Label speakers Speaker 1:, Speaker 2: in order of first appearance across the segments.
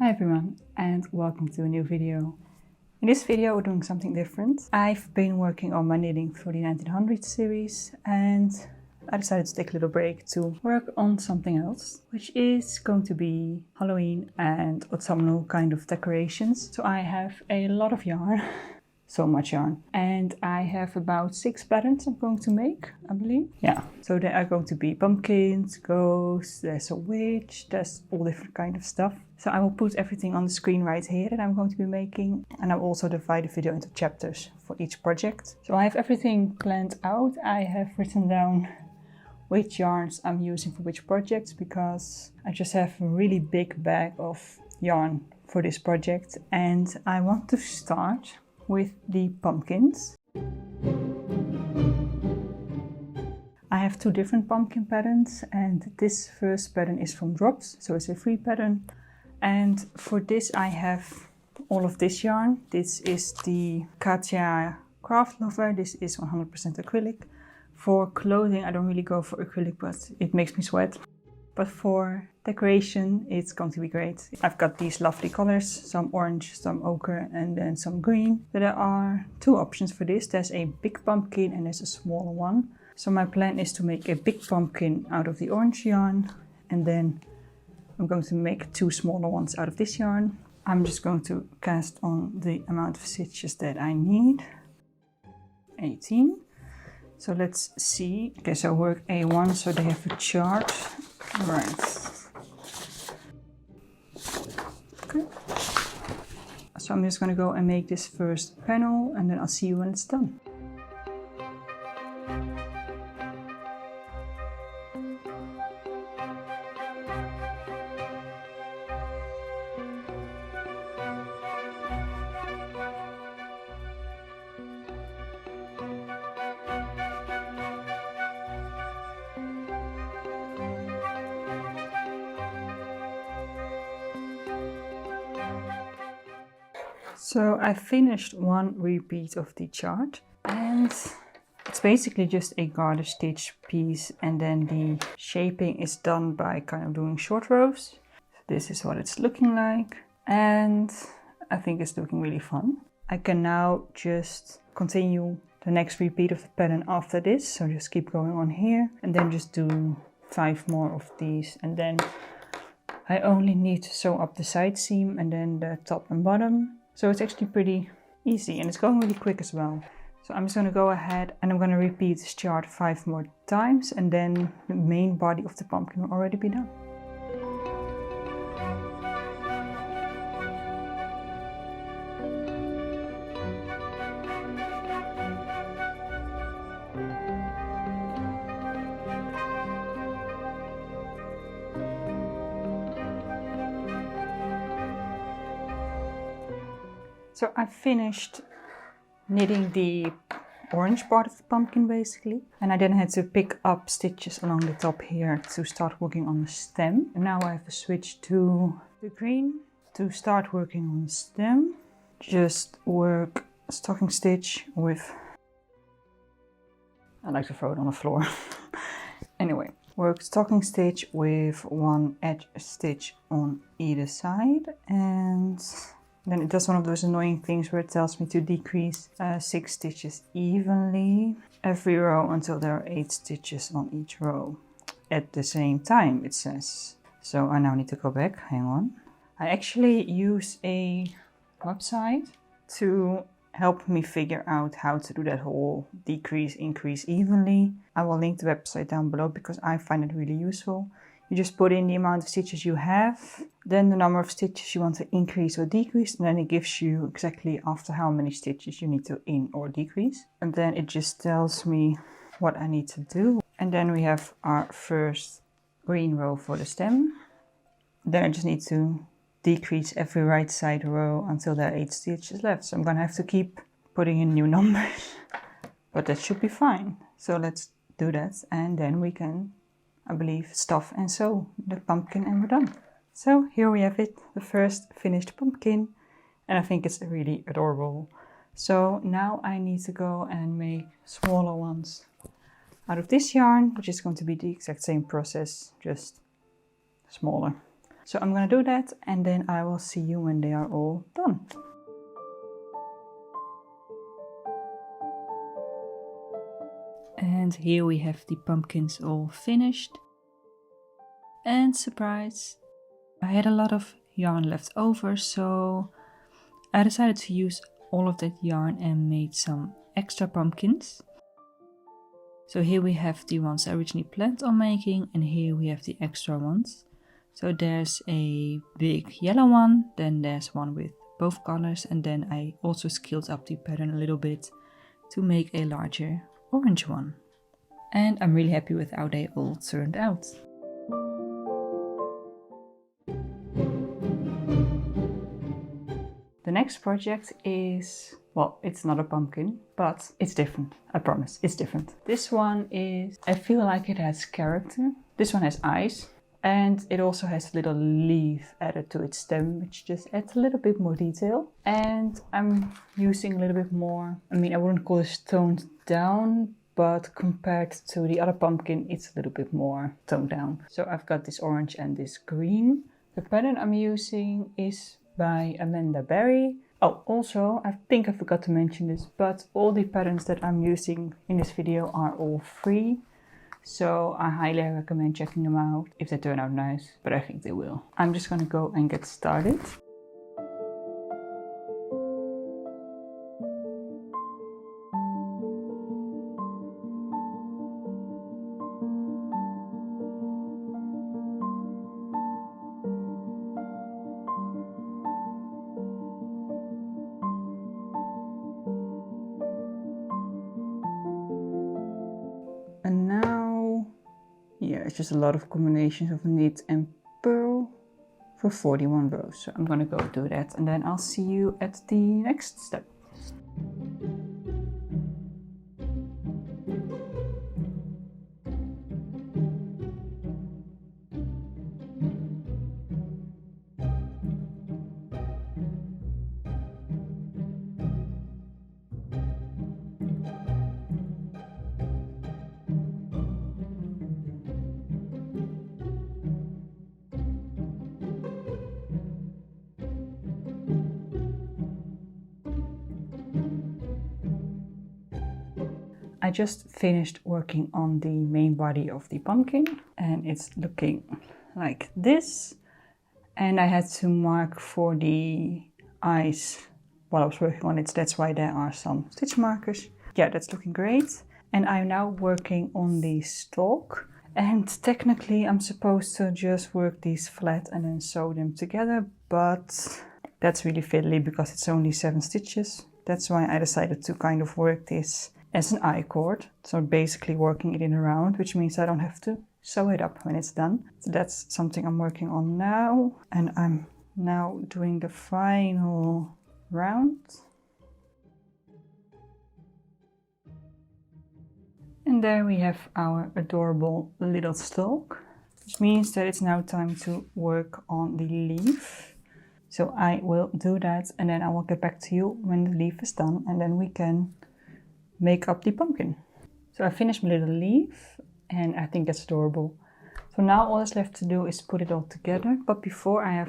Speaker 1: Hi everyone and welcome to a new video. In this video we're doing something different. I've been working on my knitting for the 1900 series and I decided to take a little break to work on something else, which is going to be Halloween and autumnal kind of decorations. So I have a lot of yarn, so much yarn, and I have about 6 patterns I'm going to make, I believe. Yeah, so there are going to be pumpkins, ghosts, there's a witch, there's all different kind of stuff. So I will put everything on the screen right here that I'm going to be making, and I'll also divide the video into chapters for each project. So I have everything planned out. I have written down which yarns I'm using for which projects because I just have a really big bag of yarn for this project, and I want to start with the pumpkins. I have 2 different pumpkin patterns, and this first pattern is from Drops, so it's a free pattern. And for this I have all of this yarn. This is the Katia Capri. This is 100% acrylic. For clothing I don't really go for acrylic, but it makes me sweat. But for decoration it's going to be great. I've got these lovely colors, some orange, some ochre, and then some green. But there are 2 options for this. There's a big pumpkin and there's a smaller one. So my plan is to make a big pumpkin out of the orange yarn, and then I'm going to make 2 smaller ones out of this yarn. I'm just going to cast on the amount of stitches that I need. 18. So let's see. Okay, so work A1, so they have a chart. Right. Okay. So I'm just going to go and make this first panel, and then I'll see you when it's done. So I finished one repeat of the chart, and it's basically just a garter stitch piece, and then the shaping is done by kind of doing short rows. So this is what it's looking like, and I think it's looking really fun. I can now just continue the next repeat of the pattern after this, so just keep going on here and then just do 5 more of these, and then I only need to sew up the side seam and then the top and bottom. So it's actually pretty easy and it's going really quick as well. So I'm just going to go ahead and I'm going to repeat this chart 5 more times, and then the main body of the pumpkin will already be done. So I finished knitting the orange part of the pumpkin basically, and I then had to pick up stitches along the top here to start working on the stem. And now I have to switch to the green to start working on the stem. Just work a stocking stitch with, I like to throw it on the floor. Anyway, work stocking stitch with 1 edge stitch on either side, and then it does one of those annoying things where it tells me to decrease 6 stitches evenly every row until there are 8 stitches on each row at the same time, it says. So I now need to go back, hang on. I actually use a website to help me figure out how to do that whole decrease, increase evenly. I will link the website down below because I find it really useful. You just put in the amount of stitches you have, then the number of stitches you want to increase or decrease, and then it gives you exactly after how many stitches you need to in or decrease. And then it just tells me what I need to do. And then we have our first green row for the stem. Then I just need to decrease every right side row until there are 8 stitches left. So I'm gonna have to keep putting in new numbers, but that should be fine. So let's do that, and then we can, I believe, stuff and sew the pumpkin, and we're done. So here we have it, the first finished pumpkin, and I think it's really adorable. So now I need to go and make smaller ones out of this yarn, which is going to be the exact same process, just smaller. So I'm gonna do that and then I will see you when they are all done. And here we have the pumpkins all finished. And surprise, I had a lot of yarn left over, so I decided to use all of that yarn and made some extra pumpkins. So here we have the ones I originally planned on making, and here we have the extra ones. So there's a big yellow one, then there's one with both colors, and then I also scaled up the pattern a little bit to make a larger orange one. And I'm really happy with how they all turned out. The next project is, well, it's not a pumpkin, but it's different. I promise, it's different. This one is, I feel like it has character. This one has eyes, and it also has a little leaf added to its stem, which just adds a little bit more detail. And I'm using a little bit more, I mean, I wouldn't call this toned down, but compared to the other pumpkin, it's a little bit more toned down. So I've got this orange and this green. The pattern I'm using is by Amanda Berry. Oh, also, I think I forgot to mention this, but all the patterns that I'm using in this video are all free. So I highly recommend checking them out if they turn out nice, but I think they will. I'm just gonna go and get started. And now, yeah, it's just a lot of combinations of knit and purl for 41 rows. So I'm gonna go do that and then I'll see you at the next step. I just finished working on the main body of the pumpkin and it's looking like this. And I had to mark for the eyes while I was working on it, so that's why there are some stitch markers. Yeah, that's looking great. And I'm now working on the stalk. And technically I'm supposed to just work these flat and then sew them together, but that's really fiddly because it's only 7 stitches. That's why I decided to kind of work this as an I-cord, so basically working it in a round, which means I don't have to sew it up when it's done. So that's something I'm working on now, and I'm now doing the final round. And there we have our adorable little stalk, which means that it's now time to work on the leaf. So I will do that and then I will get back to you when the leaf is done and then we can make up the pumpkin. So I finished my little leaf and I think that's adorable. So now all that's left to do is put it all together. But before I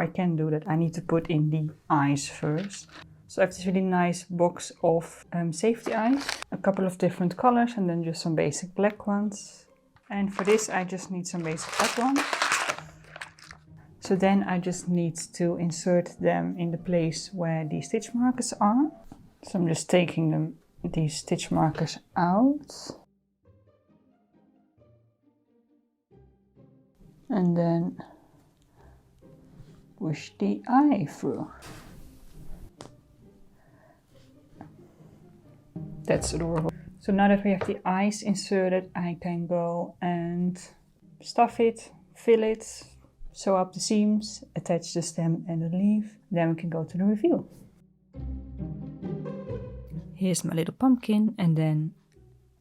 Speaker 1: can do that, I need to put in the eyes first. So I have this really nice box of safety eyes, a couple of different colors and then just some basic black ones. And for this I just need some basic black ones. So then I just need to insert them in the place where the stitch markers are. So I'm just taking these stitch markers out. And then push the eye through. That's adorable. So now that we have the eyes inserted, I can go and stuff it, fill it, sew up the seams, attach the stem and the leaf. Then we can go to the reveal. Here's my little pumpkin, and then,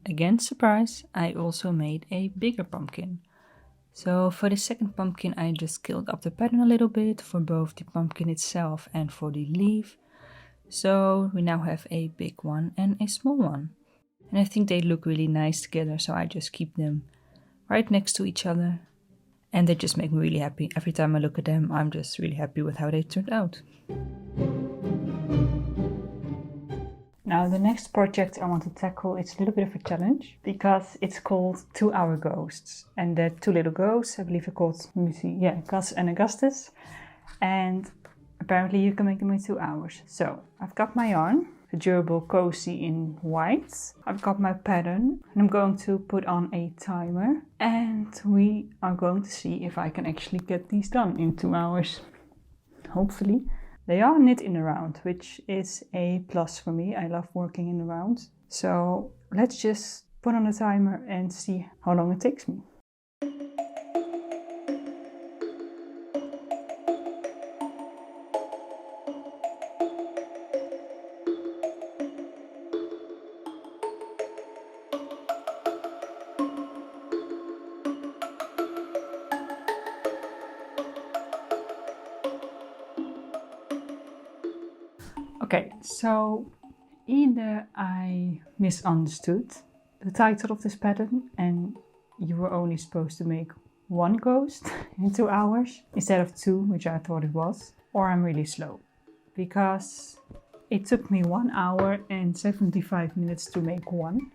Speaker 1: again surprise, I also made a bigger pumpkin. So for the second pumpkin I just scaled up the pattern a little bit for both the pumpkin itself and for the leaf. So we now have a big one and a small one. And I think they look really nice together, so I just keep them right next to each other. and they just make me really happy. Every time I look at them, I'm just really happy with how they turned out. Now the next project I want to tackle, it's a little bit of a challenge because it's called 2 Hour Ghosts. And the two little ghosts, I believe they're called, let me see, yeah, Gus and Augustus. And apparently you can make them in 2 hours. So I've got my yarn, the durable Cosy in white. I've got my pattern and I'm going to put on a timer. And we are going to see if I can actually get these done in 2 hours. Hopefully. They are knit in a round, which is a plus for me. I love working in a round. So let's just put on a timer and see how long it takes me. Okay, so either I misunderstood the title of this pattern and you were only supposed to make one ghost in 2 hours instead of 2, which I thought it was, or I'm really slow because it took me 1 hour and 75 minutes to make one.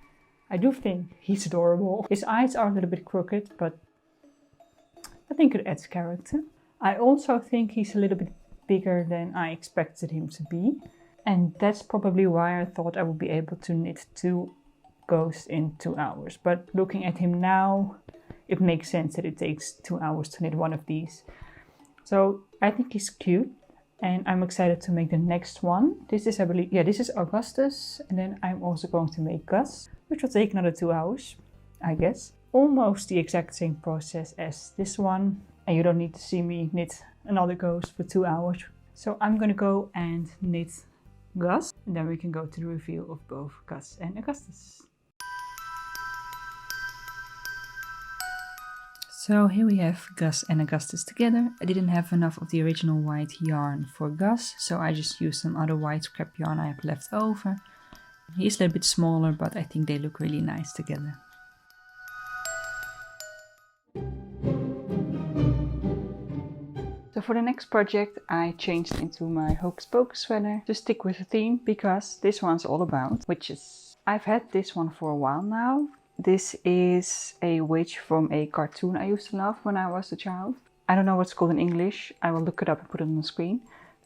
Speaker 1: I do think he's adorable. His eyes are a little bit crooked, but I think it adds character. I also think he's a little bit bigger than I expected him to be. And that's probably why I thought I would be able to knit 2 ghosts in 2 hours. But looking at him now, it makes sense that it takes 2 hours to knit one of these. So I think he's cute and I'm excited to make the next one. This is, I believe, yeah, this is Augustus. And then I'm also going to make Gus, which will take another 2 hours, I guess. Almost the exact same process as this one. And you don't need to see me knit another ghost for 2 hours. So I'm going to go and knit Gus, and then we can go to the reveal of both Gus and Augustus. So here we have Gus and Augustus together. I didn't have enough of the original white yarn for Gus, so I just used some other white scrap yarn I have left over. He's a little bit smaller, but I think they look really nice together. So for the next project I changed into my Hocus Pocus sweater to stick with the theme because this one's all about witches. I've had this one for a while now. This is a witch from a cartoon I used to love when I was a child. I don't know what's called in English. I will look it up and put it on the screen.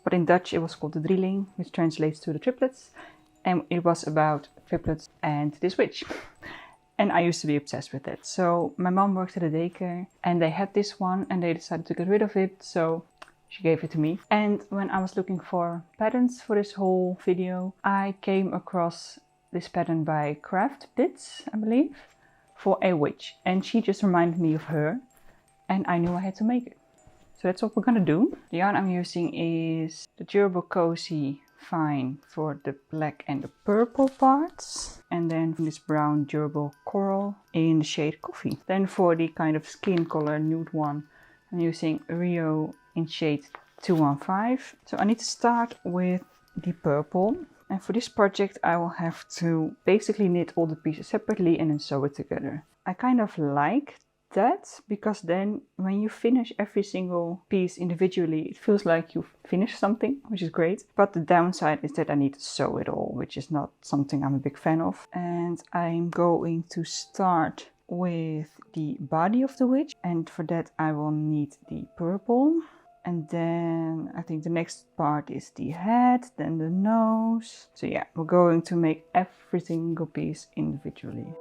Speaker 1: But in Dutch it was called the Drieling, which translates to the triplets. And it was about triplets and this witch. And I used to be obsessed with it. So my mom worked at a daycare and they had this one and they decided to get rid of it. So she gave it to me. And when I was looking for patterns for this whole video, I came across this pattern by Craftbits, I believe, for a witch. And she just reminded me of her and I knew I had to make it. So that's what we're gonna do. The yarn I'm using is the durable Cosy Fine for the black and the purple parts, and then this brown durable coral in the shade Coffee. Then for the kind of skin color nude one, I'm using Rio in shade 215. So I need to start with the purple, and for this project I will have to basically knit all the pieces separately and then sew it together. I kind of like that because then when you finish every single piece individually, it feels like you've finished something, which is great. But the downside is that I need to sew it all, which is not something I'm a big fan of. And I'm going to start with the body of the witch, and for that I will need the purple. And then I think the next part is the head, then the nose. So yeah, we're going to make every single piece individually.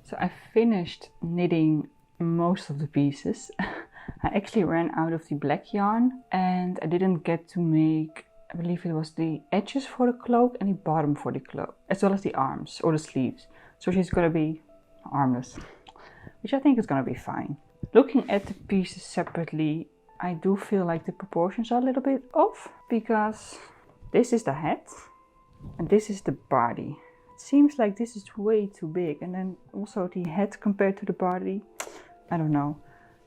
Speaker 1: So I finished knitting most of the pieces. I actually ran out of the black yarn and I didn't get to make, I believe it was the edges for the cloak and the bottom for the cloak, as well as the arms or the sleeves. So she's gonna be armless, which I think is gonna be fine. Looking at the pieces separately, I do feel like the proportions are a little bit off because this is the head and this is the body. seems like this is way too big. And then also the head compared to the body, I don't know.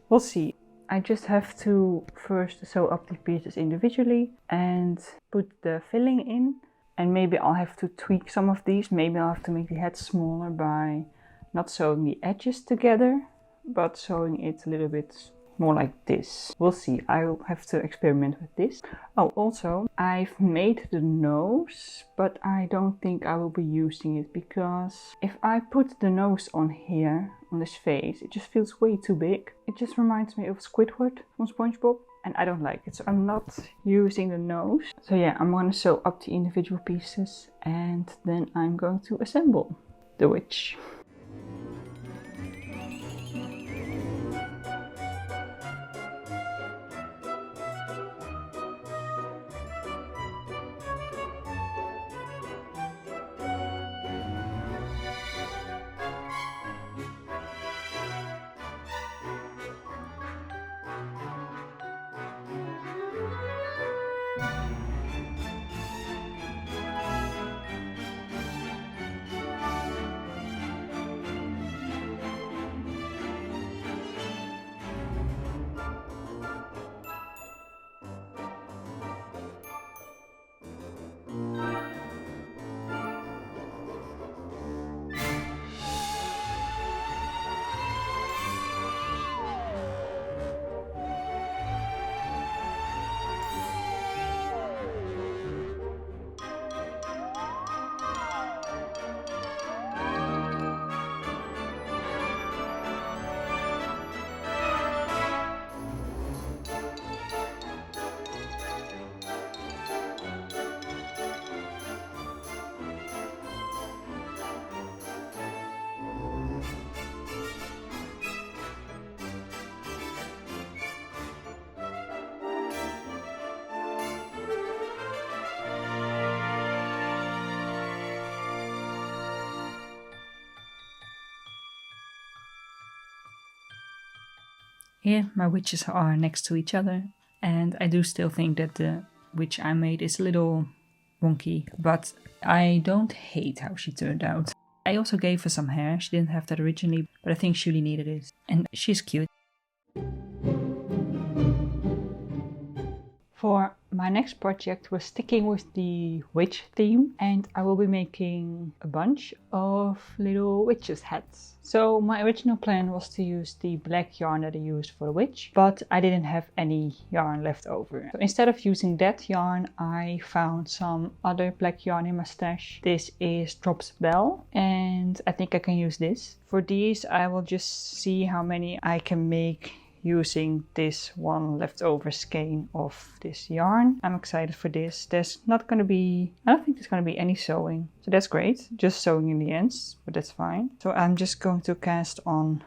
Speaker 1: We'll see. I just have to first sew up the pieces individually and put the filling in. And maybe I'll have to tweak some of these. Maybe I'll have to make the head smaller by not sewing the edges together, but sewing it a little bit more like this. We'll see. I'll have to experiment with this. Oh, also, I've made the nose, but I don't think I will be using it because if I put the nose on here, on this face, it just feels way too big. It just reminds me of Squidward from SpongeBob, and I don't like it, so I'm not using the nose. So yeah, I'm going to sew up the individual pieces and then I'm going to assemble the witch. Here my witches are next to each other, and I do still think that the witch I made is a little wonky, but I don't hate how she turned out. I also gave her some hair. She didn't have that originally, but I think she really needed it, and she's cute. For my next project, we're sticking with the witch theme, and I will be making a bunch of little witches hats. So my original plan was to use the black yarn that I used for the witch, but I didn't have any yarn left over. So instead of using that yarn, I found some other black yarn in my stash. This is Belle, and I think I can use this. For these, I will just see how many I can make using this one leftover skein of this yarn. I'm excited for this. There's not going to be, I don't think there's going to be any sewing, so that's great. Just sewing in the ends, but that's fine. So I'm just going to cast on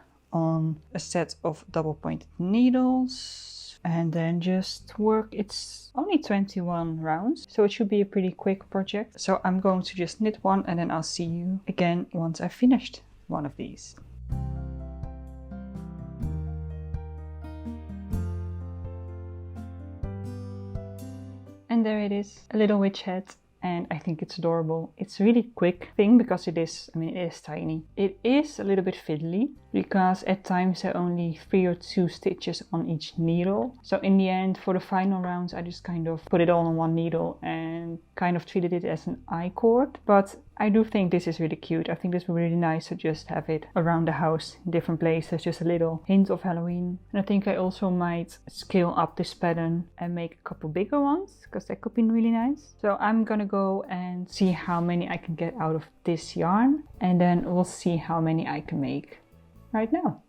Speaker 1: a set of double pointed needles and then just work. It's only 21 rounds, so it should be a pretty quick project. So I'm going to just knit one and then I'll see you again once I've finished one of these. And there it is, a little witch hat, and I think it's adorable. It's a really quick thing because it is tiny. It is a little bit fiddly because at times there are only 3 or 2 stitches on each needle. So in the end, for the final rounds, I just kind of put it all on one needle and kind of treated it as an I-cord. But I do think this is really cute. I think this would be really nice to just have it around the house in different places, just a little hint of Halloween. And I think I also might scale up this pattern and make a couple bigger ones, because that could be really nice. So I'm gonna go and see how many I can get out of this yarn, and then we'll see how many I can make right now.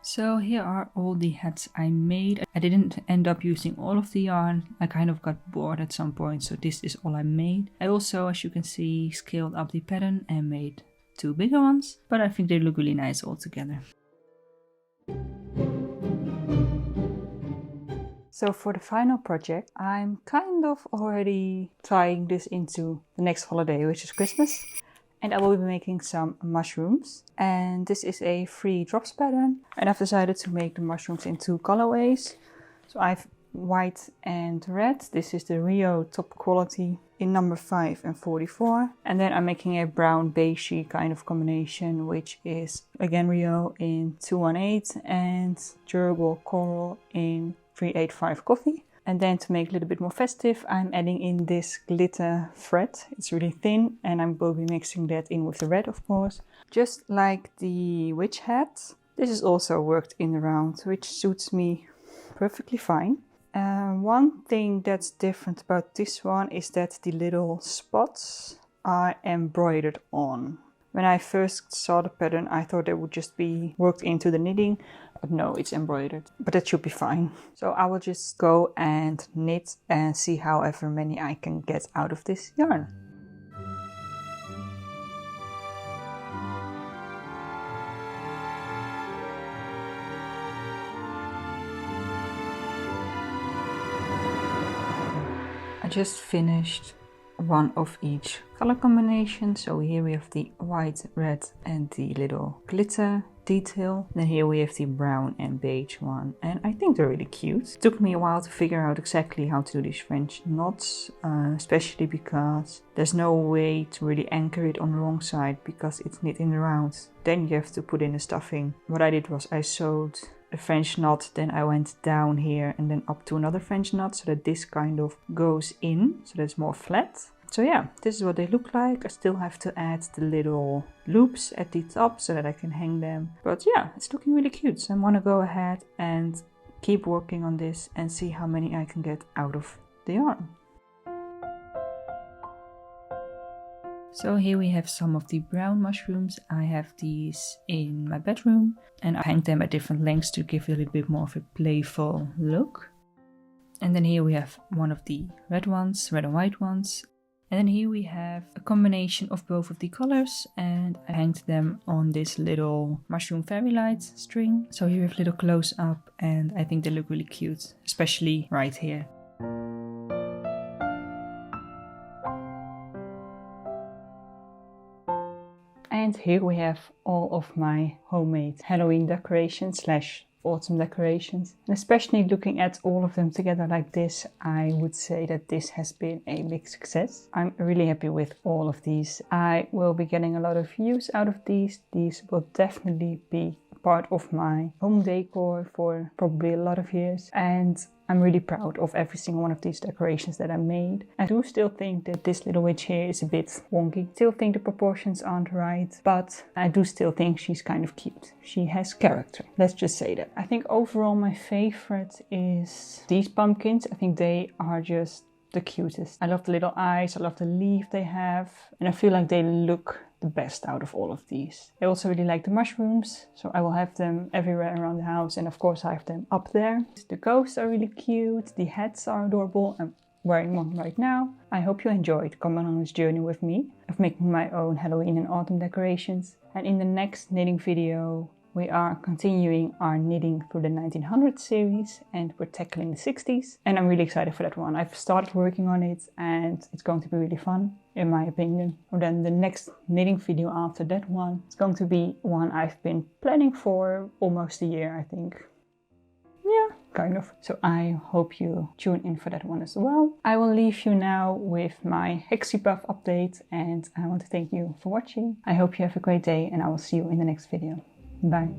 Speaker 1: So here are all the hats I made. I didn't end up using all of the yarn. I kind of got bored at some point, so this is all I made. I also, as you can see, scaled up the pattern and made 2 bigger ones, but I think they look really nice all together. So for the final project, I'm kind of already tying this into the next holiday, which is Christmas. And I will be making some mushrooms. And this is a free drops pattern. And I've decided to make the mushrooms in 2 colorways. So I've white and red. This is the Rio Top Quality in number 5 and 44. And then I'm making a brown beigey kind of combination, which is again Rio in 218 and Durable Coral in 385 Coffee. And then to make it a little bit more festive, I'm adding in this glitter thread. It's really thin and I will be mixing that in with the red, of course. Just like the Wiches Hat. This is also worked in the round, which suits me perfectly fine. One thing that's different about this one is that the little spots are embroidered on. When I first saw the pattern, I thought it would just be worked into the knitting, but no, it's embroidered. But that should be fine. So I will just go and knit and see however many I can get out of this yarn. I just finished one of each color combination. So here we have the white, red and the little glitter detail. Then here we have the brown and beige one, and I think they're really cute. It took me a while to figure out exactly how to do these French knots, especially because there's no way to really anchor it on the wrong side because it's knit in the round. Then you have to put in the stuffing. What I did was I sewed a French knot, then I went down here and then up to another French knot so that this kind of goes in, so that it's more flat. So yeah, this is what they look like. I still have to add the little loops at the top so that I can hang them. But yeah, it's looking really cute. So I'm gonna go ahead and keep working on this and see how many I can get out of the yarn. So here we have some of the brown mushrooms. I have these in my bedroom and I hang them at different lengths to give it a little bit more of a playful look. And then here we have one of the red ones, red and white ones. And then here we have a combination of both of the colors and I hanged them on this little mushroom fairy light string. So here we have a little close up and I think they look really cute, especially right here. And here we have all of my homemade Halloween decorations / autumn decorations. And especially looking at all of them together like this, I would say that this has been a big success. I'm really happy with all of these. I will be getting a lot of use out of these. These will definitely be part of my home decor for probably a lot of years. And I'm really proud of every single one of these decorations that I made. I do still think that this little witch here is a bit wonky. Still think the proportions aren't right, but I do still think she's kind of cute. She has character, let's just say that. I think overall my favorite is these pumpkins. I think they are just the cutest. I love the little eyes, I love the leaf they have, and I feel like they look the best out of all of these. I also really like the mushrooms, so I will have them everywhere around the house, and of course I have them up there. The ghosts are really cute, the hats are adorable. I'm wearing one right now. I hope you enjoyed coming on this journey with me of making my own Halloween and autumn decorations. And in the next knitting video we are continuing our knitting through the 1900s series and we're tackling the 60s, and I'm really excited for that one. I've started working on it and it's going to be really fun in my opinion. And then the next knitting video after that one, it's going to be one I've been planning for almost a year, I think. Yeah, kind of. So I hope you tune in for that one as well. I will leave you now with my Hexie Puff update and I want to thank you for watching. I hope you have a great day and I will see you in the next video. Bye.